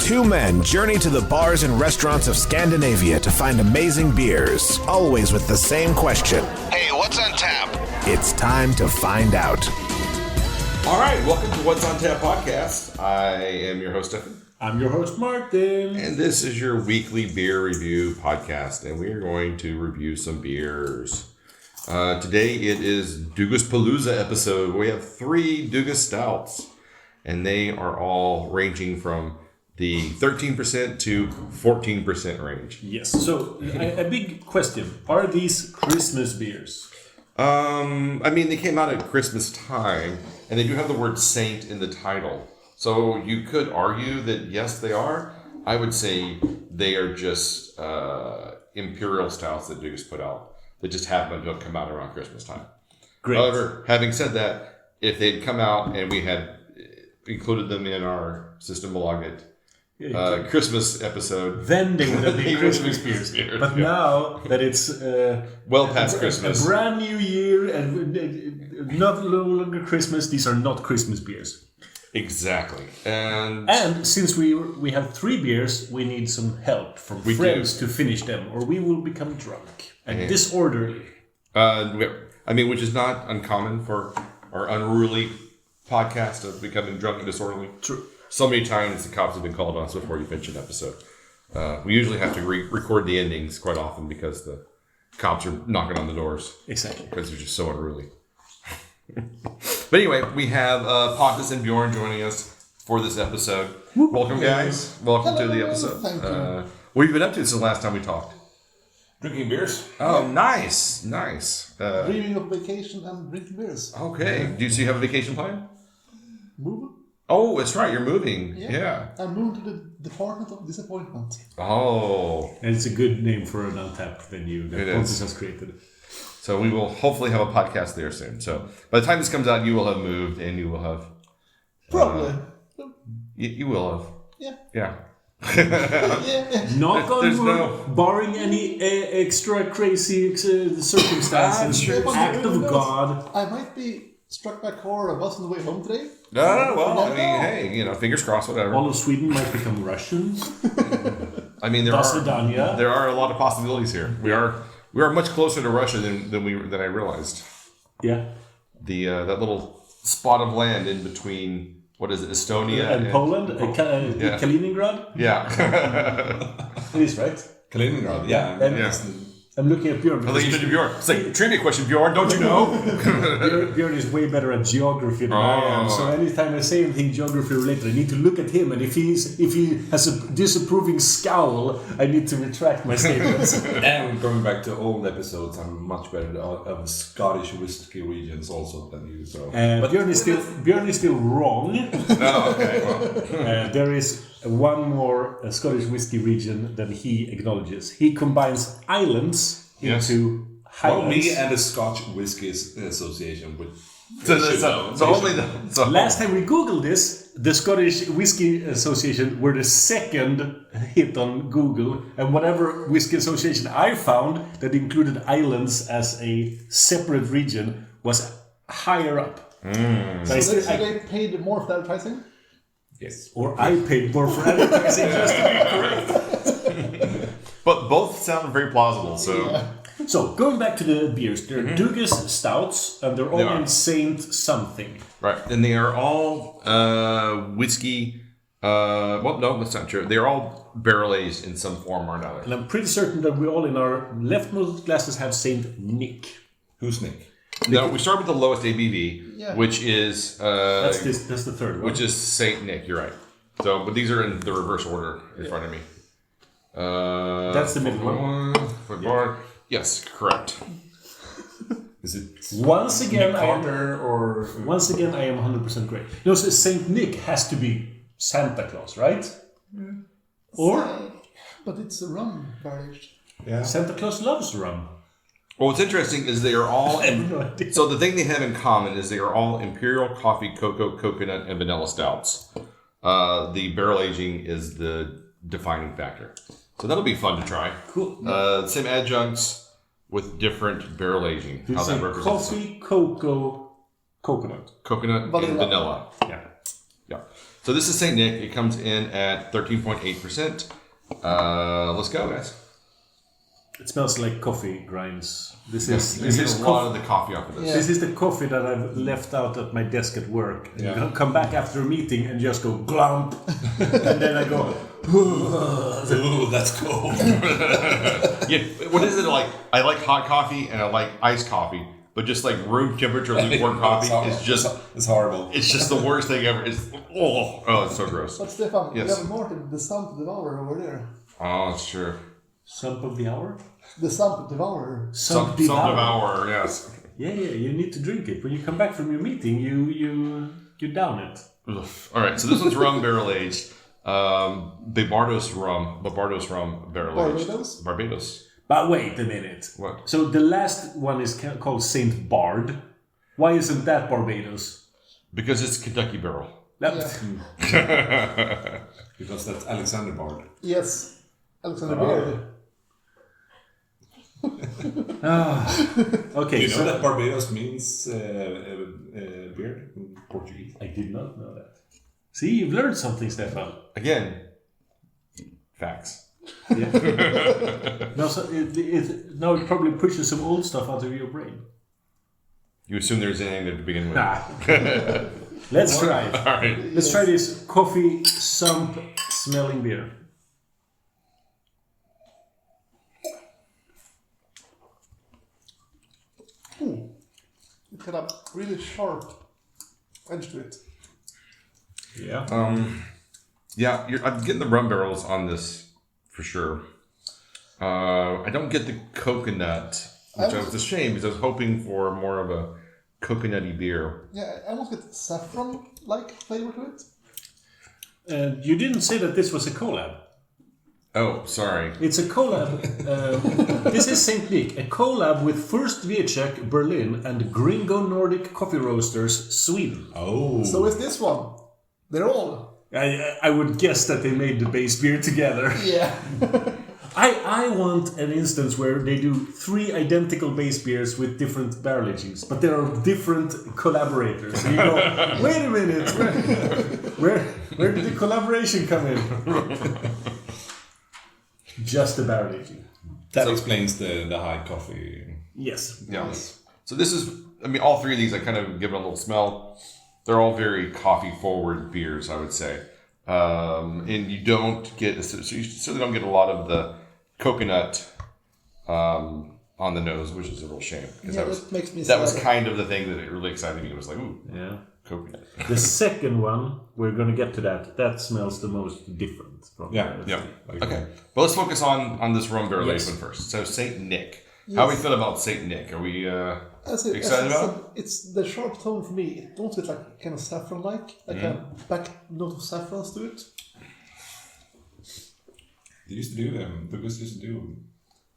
Two men journey to the bars and restaurants of Scandinavia to find amazing beers, always with the same question. Hey, what's on tap? It's time to find out. All right, welcome to What's on Tap podcast. I am your host, Stefan. I'm your host, Martin. And this is your weekly beer review podcast, and we are going to review some beers. Today it is Dugas Palooza episode. We have 3 Dugas stouts, and they are all ranging from the 13% to 14% range. Yes. So, a big question. Are these Christmas beers? They came out at Christmas time, and they do have the word saint in the title. So you could argue that, yes, they are. I would say they are just imperial stouts that Dugas put out that just happen to come out around Christmas time. Great. However, having said that, if they'd come out and we had included them in our System Malaget Christmas episode, then they would have been Christmas beers. But now that it's well past Christmas, a brand new year and not no longer Christmas, these are not Christmas beers. Exactly. And since we have 3 beers, we need some help from friends to finish them, or we will become drunk and disorderly. Which is not uncommon for our unruly podcast of becoming drunk and disorderly. True. So many times the cops have been called on us before you finish an episode. We usually have to record the endings quite often because the cops are knocking on the doors. Exactly. Because they're just so unruly. But anyway, we have Pontus and Bjorn joining us for this episode. Welcome, guys. Welcome to the episode. Thank you. What have you been up to since the last time we talked? Drinking beers. Oh, nice. Dreaming of vacation and drinking beers. Okay. Do you have a vacation plan? Moving. Oh, that's right. You're moving. Yeah. I'm moving to the Department of Disappointment. Oh. And it's a good name for an untapped venue that Pontus has created. So we will hopefully have a podcast there soon. So by the time this comes out, you will have moved and you will have... Probably. You will have. Yeah. Yeah. Knock on wood, barring any extra crazy circumstances, act of God. I might be struck by car. I was on the way home today. Hey, fingers crossed, whatever. All of Sweden might become Russian. There are a lot of possibilities here. We are much closer to Russia than I realized. Yeah. That little spot of land in between, what is it, Estonia and Poland, Kaliningrad. Yeah. It is, right? Kaliningrad, yeah. I'm looking at Bjorn. I think you should do Bjorn. It's like, trivia question, Bjorn, don't you know? Bjorn is way better at geography than I am. So anytime I say anything geography related, I need to look at him. And if he has a disapproving scowl, I need to retract my statements. And going back to old episodes, I'm much better at Scottish whiskey regions also than you. So, but Bjorn is still wrong. Oh, okay. Well. There is one more Scottish whiskey region that he acknowledges. He combines islands into highlands. Well, me and the Scotch Whiskey Association would. Last time we Googled this, the Scottish Whiskey Association were the second hit on Google, and whatever whiskey association I found that included islands as a separate region was higher up. So they paid more for advertising? Yes. Or I paid more for advertising just to be correct. But both sound very plausible, so... Yeah. So, going back to the beers, they're Dugas stouts, and they're all in Saint something. Right, and they are all whiskey... no, that's not true. They're all barrel-aged in some form or another. And I'm pretty certain that we all in our leftmost glasses have Saint Nick. Who's Nick? No, we start with the lowest ABV, which is... that's the third one. Which is Saint Nick, you're right. So, but these are in the reverse order in front of me. That's the middle one. Yes, correct. Is it once again I am 100% great. No, so Saint Nick has to be Santa Claus, right? But it's a rum barrelaged. Yeah. Santa Claus loves rum. Well, what's interesting is they are all... So the thing they have in common is they are all imperial, coffee, cocoa, coconut, and vanilla stouts. The barrel aging is the defining factor. So that'll be fun to try. Cool. Same adjuncts with different barrel aging. How that represents coffee, cocoa, coconut. Coconut, and vanilla. Yeah. Yeah. So this is St. Nick. It comes in at 13.8%. Let's go, guys. It smells like coffee grinds. This You is get a lot of the coffee off of this. Yeah. This is the coffee that I've left out at my desk at work. And Yeah. you come back after a meeting and just go glump. And then I go, Ooh, that's cold. Yeah, what is it like? I like hot coffee and I like iced coffee, but just like room temperature lukewarm coffee is just it's horrible. it's just the worst thing ever. It's so gross. But Stefan, Yes. you have Martin, the Stump Devourer over there. Oh, sure. Sump of the hour? The Stump Devourer. Some devour, yes. Yeah, you need to drink it. When you come back from your meeting, you down it. Ugh. All right, so this one's rum barrel aged. Barbados rum barrel aged. Barbados? Barbados. But wait a minute. What? So the last one is called Saint Bard. Why isn't that Barbados? Because it's Kentucky barrel. That, Because that's Alexander Bard. Yes. Alexander Beard. Okay, Do you know so that Barbados means beard in Portuguese? I did not know that. See, you've learned something, Stefan. Again, facts. No, so now it probably pushes some old stuff out of your brain. You assume there's anything there to begin with. Nah. Let's try it. All right. Let's try this coffee sump smelling beer. It had a really sharp edge to it. Yeah. Yeah, I'm getting the rum barrels on this for sure. I don't get the coconut, which was a shame because I was hoping for more of a coconutty beer. Yeah, I almost get saffron-like flavor to it. You didn't say that this was a collab. Oh, sorry. It's a collab. This is St. Nick, a collab with Fuerst Wiacek, Berlin, and Gringo Nordic Coffee Roasters, Sweden. Oh. So is this one. They're all. I would guess that they made the base beer together. Yeah. I want an instance where they do 3 identical base beers with different barrel agings, but there are different collaborators. And you go, wait a minute, where did the collaboration come in? Just the barrel aging. That explains the high coffee. Yes. Yeah. So this is, all 3 of these, I kind of give it a little smell. They're all very coffee-forward beers, I would say. And you don't get, so you certainly don't get a lot of the coconut on the nose, which is a real shame. Because that makes me that was sad. kind of the thing that it really excited me. It was like, ooh, Yeah. coconut. The second one, we're going to get to that. That smells the most different from Yeah, the other Yeah. three. Okay. But let's focus on this rum barrel aged Yes. one first. So St. Nick. How we feel about St. Nick? Are we excited about it? It's the sharp tone for me. It don't get like kind of saffron-like, like a back note of saffron to it. They used to do them. Douglas used to do.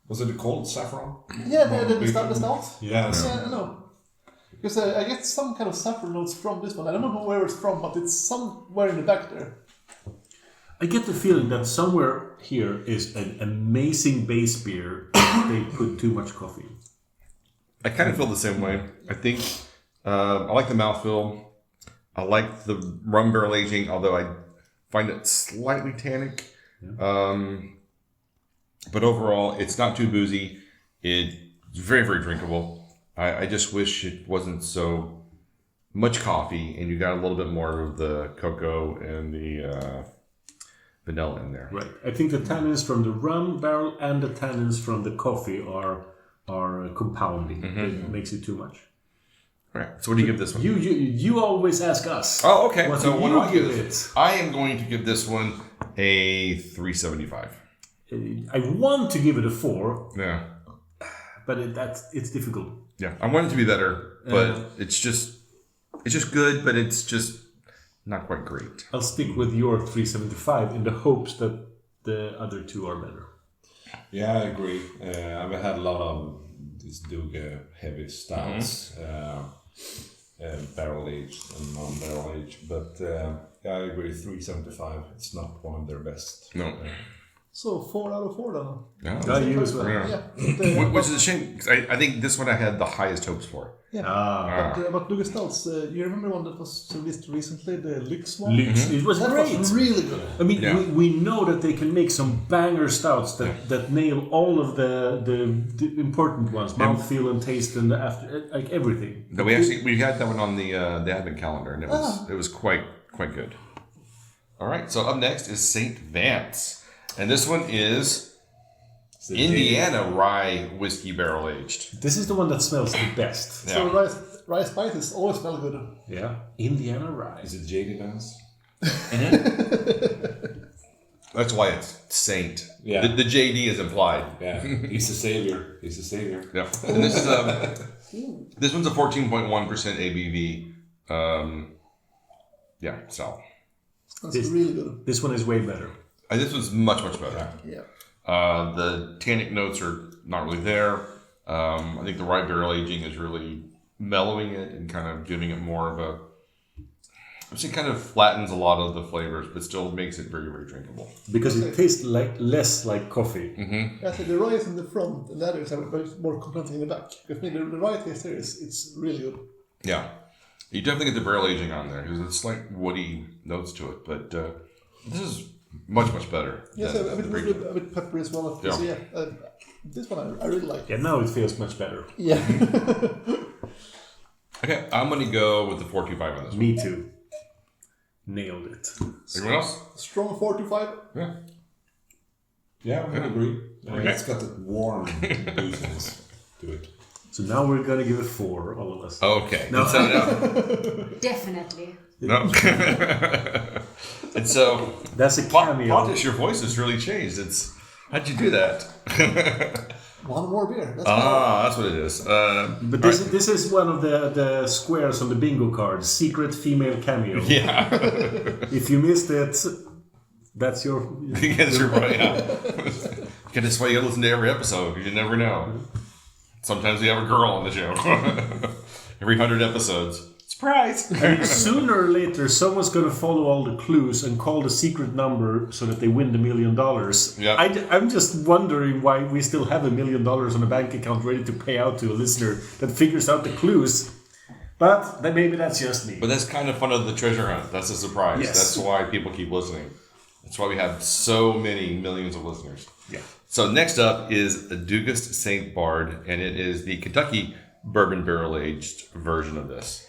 Was it called saffron? Yeah, the stout. Yes. Yeah, I know. Because I get some kind of saffron notes from this one. I don't know where it's from, but it's somewhere in the back there. I get the feeling that somewhere here is an amazing base beer if they put too much coffee. I kind of feel the same way. I think I like the mouthfeel. I like the rum barrel aging, although I find it slightly tannic. But overall, it's not too boozy. It's very, very drinkable. I just wish it wasn't so much coffee and you got a little bit more of the cocoa and the vanilla in there. Right. I think the tannins from the rum barrel and the tannins from the coffee are compounding. It makes it too much. All right. So what do you give this one? You always ask us. Oh, okay. What So do what you do I give give this? it? I am going to give this one a 375. I want to give it a 4, Yeah. but it's difficult. Yeah. I want it to be better, but it's just good, but it's just not quite great. I'll stick with your 375 in the hopes that the other 2 are better. Yeah, I agree. I've had a lot of these Duga heavy stouts, barrel aged and non-barrel aged, but yeah, I agree. 375. It's not one of their best. No. So 4 out of 4 then. Yeah. You as well. Yeah. Yeah. Which is a shame, 'cause I think this one I had the highest hopes for. But Dugas Stouts, you remember one that was released recently, the Lyx one? Lyx. It was That great. was really good. I mean, Yeah. we know that they can make some banger stouts that nail all of the important ones, mouthfeel and taste and like everything. No, we had that one on the advent calendar, and it was quite good. All right, so up next is St. Vance, and this one is Indiana Rye whiskey barrel aged. This is the one that smells the best. So rice spices always smell good. Yeah, Indiana Rye. Is it J.D. Vance? That's why it's Saint. Yeah. The JD is implied. Yeah, he's the savior. He's the savior. Yeah. And this is this one's a 14.1% ABV. Stout. That's really good. This one is way better. And this one's much better. Yeah. The tannic notes are not really there. I think the rye barrel aging is really mellowing it and kind of giving it more of a. It kind of flattens a lot of the flavors, but still makes it very drinkable. Because it tastes less like coffee. Mm-hmm. I say the rye is in the front and the others are more coconut in the back. Because the rye taste there it's really good. Yeah. You definitely get the barrel aging on there because it's like woody notes to it, but this is much better. Yes, a bit peppery as well. Yeah. So this one I really like. Yeah, now it feels much better. Yeah. Okay, I'm going to go with the 425 on this one. Me too. Nailed it. Anyone else? Strong 4 to 5. Yeah. Yeah, I agree. Okay. It's got that warm booziness to it. So now we're gonna give it 4, all of us. Okay. No. Let's set it up. Definitely. No. And so, That's a cameo. Pontus, your voice has really changed. How'd you do that? One more beer. That's what it is. But this is one of the squares on the bingo card. Secret female cameo. Yeah. If you missed it, that's your... That's your point, yeah. That's why you listen to every episode. You never know. Sometimes we have a girl on the show. Every 100 episodes. Surprise! Sooner or later, someone's going to follow all the clues and call the secret number so that they win the $1 million. Yeah. I'm just wondering why we still have $1 million on a bank account ready to pay out to a listener that figures out the clues. But maybe that's just me. But that's kind of fun of the treasure hunt. That's a surprise. Yes. That's why people keep listening. That's why we have so many millions of listeners. Yeah. So next up is a Dugas St. Bard, and it is the Kentucky bourbon barrel aged version of this.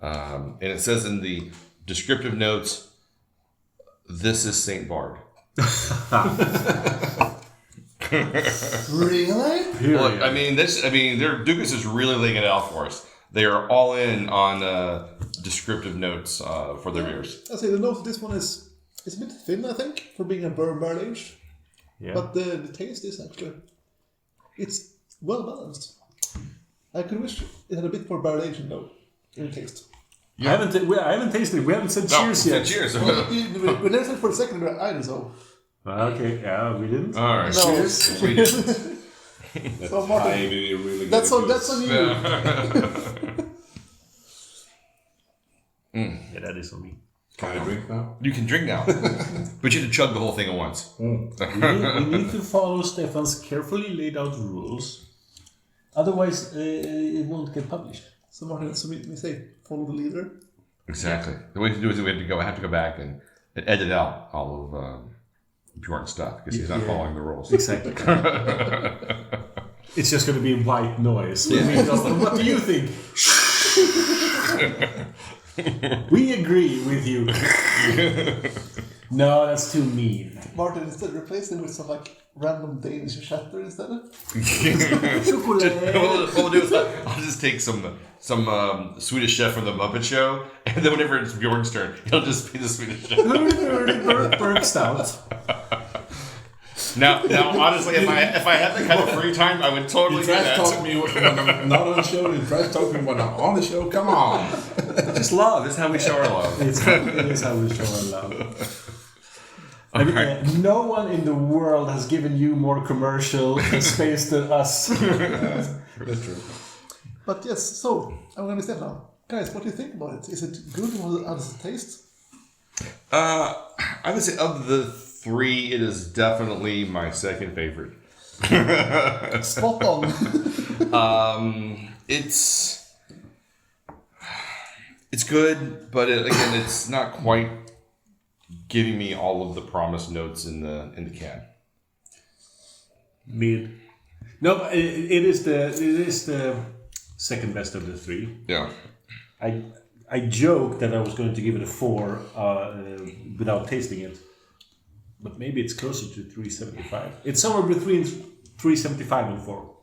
And it says in the descriptive notes, "This is St. Bard." Really? Look, I mean, Dugas is really laying it out for us. They are all in on descriptive notes for their beers. I say the note of this one is a bit thin, I think, for being a bourbon barrel aged. Yeah. But the taste is actually it's well balanced. I could wish it had a bit more barrel aging though in taste. I haven't tasted it. We haven't said cheers yet. Cheers. We never said for a second either, so. Okay, yeah, we didn't. All right. No. Cheers. We didn't. So Martin, Maybe really that's good. on you. Yeah, that is on me. Can I drink now? You can drink now, but you have to chug the whole thing at once. We need to follow Stefan's carefully laid out rules. Otherwise, it won't get published. So Martin, so we say follow the leader. Exactly. The way to do it is I have to go back and edit out all of important stuff because he's not following the rules. Exactly. It's just going to be white noise. What do you think? We agree with you. No, that's too mean. Martin, instead replace him with some random Danish chatter instead. Chocolate. What we'll do is I'll just take some Swedish chef from the Muppet Show, and then whenever it's Bjorn's turn, he'll just be the Swedish chef. Berg stout. Now, honestly, if I had that kind of free time, I would totally You do trash that. talk me when I'm not on the show. You trash talk me when I'm on the show. Come on. Just love. This is how we show our love. It is how we show our love. I mean, Alright. no one in the world has given you more commercial space than us. That's true. But yes, so I'm going to step now. Guys, what do you think about it? Is it good? How does it taste? I would say of the 3, it is definitely my second favorite. Spot on. It's good, but again, it's not quite giving me all of the promised notes in the can. Mid. No, but it is the second best of the 3. Yeah. I joked that I was going to give it a 4 without tasting it, but maybe it's closer to 3.75. It's somewhere between 3.75 and 4.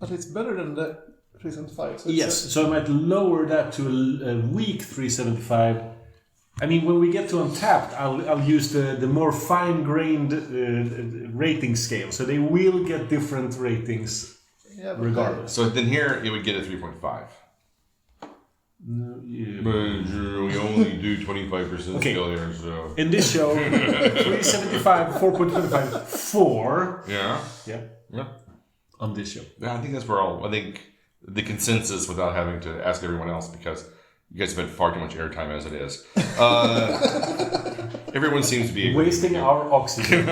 But it's better than the 375. So Yes, so I might lower that to a weak 3.75. I mean, when we get to Untapped, I'll use the more fine-grained rating scale, so they will get different ratings regardless. So then here, it would get a 3.5. Yeah. But we only do 25% Okay. still here, so... In this show, 3.75, 4.25, 4. Yeah. Yeah. Yeah. On this show. Yeah, I think that's where I think the consensus, without having to ask everyone else, because you guys spend far too much airtime as it is. Everyone seems to be Wasting our oxygen.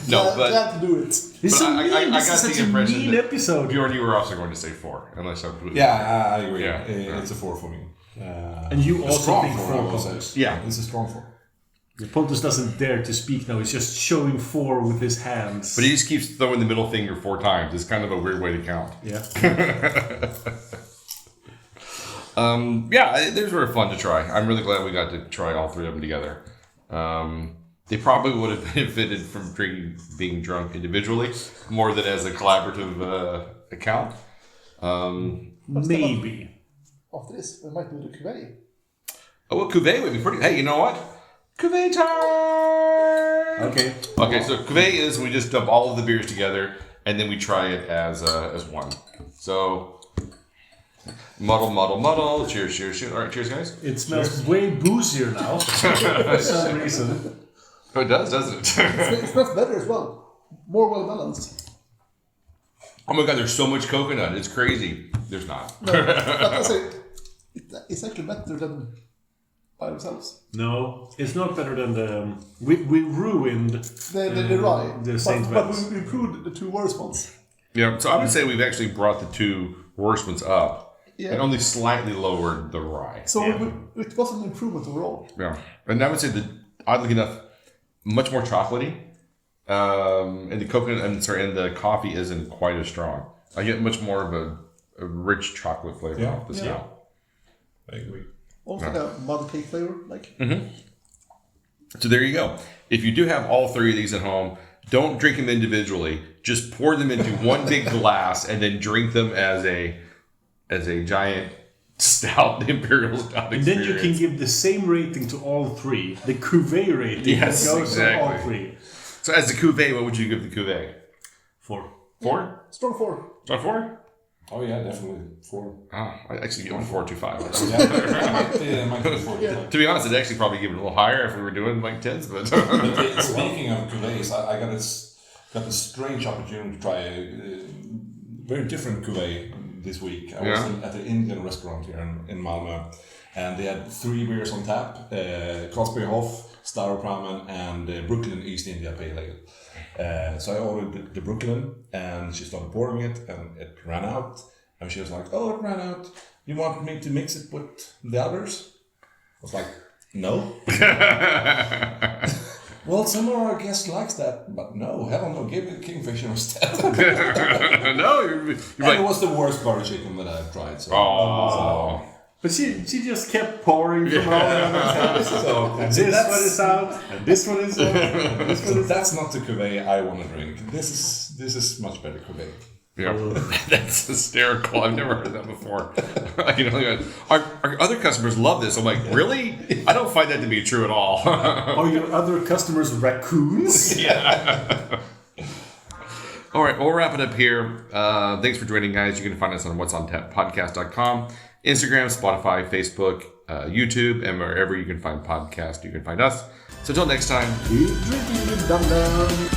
No, but glad to do it. This is I mean. got This is the such a impression mean that episode. Bjorn, you were also going to say 4, unless I'm... Yeah, I agree. Yeah. It's a 4 for me. And you A also strong think 4, 4, I will say. Pontus. Yeah. It's a strong 4. Pontus doesn't dare to speak now. He's just showing 4 with his hands. But he just keeps throwing the middle finger 4 times. It's kind of a weird way to count. Yeah. Yeah, these were fun to try. I'm really glad we got to try all 3 of them together. They probably would have benefited from being drunk individually more than as a collaborative account. Maybe. After this, we might do the cuvée. Oh, well, cuvée would be pretty... Hey, you know what? Cuvée time! Okay. Okay, so cuvée is we just dump all of the beers together and then we try it as one. So, muddle. Cheers. All right, cheers, guys. It smells way boozier now for some reason. Oh, it does, doesn't it? It smells better as well. More well balanced. Oh my god, there's so much coconut. It's crazy. There's not. No, but I say, it's actually better than by themselves. No, it's not better than the... We ruined The rye. the Saint but Vance. we improved the 2 worst ones. Yeah, so I would say we've actually brought the 2 worst ones up and only slightly lowered the rye. So Yeah. it was an improvement overall. Yeah, and I would say that, oddly enough, much more chocolatey. And the coconut, and the coffee isn't quite as strong. I get much more of a rich chocolate flavor off the stout. I agree. Also the mud cake flavor, like. So there you go. If you do have all 3 of these at home, don't drink them individually. Just pour them into one big glass and then drink them as a giant stout, imperial stout And experience. then you can give the same rating to all 3. The cuvée rating Yes, goes to all exactly. 3. So as the cuvée, what would you give the cuvée? 4. 4? Strong 4. Not 4? Oh yeah, definitely 4. Oh, I actually give it 4.25. Yeah, might be 4. To be honest, I'd actually probably give it a little higher if we were doing like 10s, but Speaking of cuvées, I got a strange opportunity to try a very different cuvée this week. I was at an Indian restaurant here in Malmö, and they had 3 beers on tap: Craftbeer Hoff, Staropramen, and Brooklyn East India Pale Ale. So I ordered the Brooklyn, and she started pouring it, and it ran out. And she was like, "Oh, it ran out. You want me to mix it with the others?" I was like, "No." Well, some of our guests likes that, but no, hell no, give it Kingfisher instead. no, you're And like, it was the worst butter chicken that I've tried. So, oh. But she just kept pouring from all the other taps. And this one is out, and this one is out, and this one so is out. that's not the cuvée I want to drink. This is much better cuvée. Yeah, that's hysterical. I've never heard of that before. Our other customers love this. I'm like, really? I don't find that to be true at all. Are your other customers raccoons? Yeah. All right, we'll wrap it up here. Thanks for joining, guys. You can find us on what'sontappodcast.com, Instagram, Spotify, Facebook, YouTube, and wherever you can find podcasts, you can find us. So until next time. Keep drinking, you dum-dum.